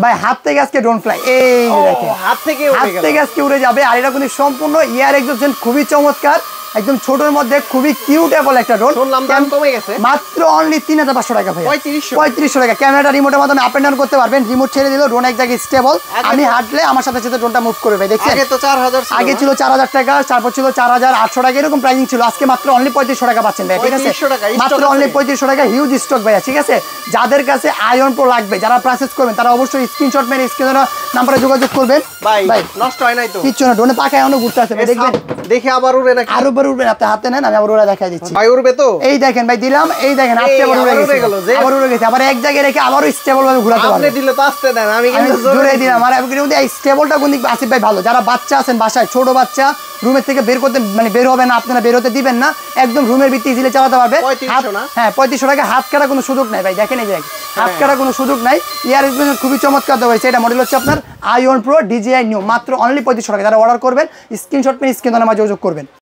ভাই হাত থেকে আজকে ড্রোন ফ্লাই, এই দেখেন হাত থেকে আজকে উড়ে যাবে। আর এটা কিন্তু সম্পূর্ণ এয়ার এক্সস্টেশন, খুবই চমৎকার, একদম ছোটর মধ্যে খুবই কিউটেবল একটা ড্রোন। শুনলাম দাম কমে গেছে, মাত্র অনলি 3500 টাকা ভাই, 3500 টাকা। ক্যামেরাটা রিমোটের মাধ্যমে আপ এন্ড ডাউন করতে পারবেন, রিমোট ছেড়ে দিলেও ড্রোন এক জায়গায় স্টেবল, আমি হাঁটলে আমার সাথে সাথে ড্রোনটা মুভ করবে। ভাই দেখছেন আগে তো 4000 ছিল, আগে ছিল 4000 টাকা, তারপর ছিল 4800 টাকা, এরকম প্রাইসিং ছিল। আজকে মাত্র অনলি 3500 টাকা পাচ্ছেন ভাই, ঠিক আছে, মাত্র অনলি 3500 টাকা, হিউজ স্টক ভাইয়া, ঠিক আছে। যাদের কাছে আয়ন প্রো লাগবে, যারা প্রসেস করবেন, তারা অবশ্যই স্ক্রিনশট মেরে স্ক্রিনের নাম্বারে যোগাযোগ করবেন। ভাই নষ্ট হয় নাই তো কিছু না, ড্রোনে পাকা এখনো ঘুরতে আছে ভাই, দেখবেন দেখে আবার উড়বে নাকি? আরো বার উড়বেন, আপনি হাতে নেন, আমি আবার উড়ে দেখাই দিচ্ছি। ভাই উড়বে তো, এই দেখেন ভাই দিলাম, এই দেখেন আস্তে আবার উড়ে গেল, আবার উড়ে গেছে, আবার এক জায়গায় রেখে আবারও স্টেবল ভাবে ঘোরাতে পারবেন। আপনি দিলে তো আস্তে দেন, আমি কিন্তু জোরে দিলাম। আর আপনি কিন্তু এই স্টেবলটা কোন দিক আসিফ ভাই ভালো, যারা বাচ্চা আছেন বাসায়, ছোট বাচ্চা রুমের থেকে বের করতে মানে বের হবে না, আপনারা বের হতে দিবেন না, একদম রুমের ভিতরে ইজিলি চালাতে পারবে। 3500 টাকা, হাত কাটা কোনো সুযোগ নাই ভাই, দেখেন এই যে হাত কাটা কোনো সুযোগ নাই। ইয়ার খুবই চমৎকার দেওয়া হয়েছে। এটা মডেল হচ্ছে আপনার আয়ন প্রো DJI নিউ, মাত্র অনলি 3500 টাকা। যারা অর্ডার করবেন স্ক্রিনশট মেরে স্ক্রিনে যোগাযোগ করবেন।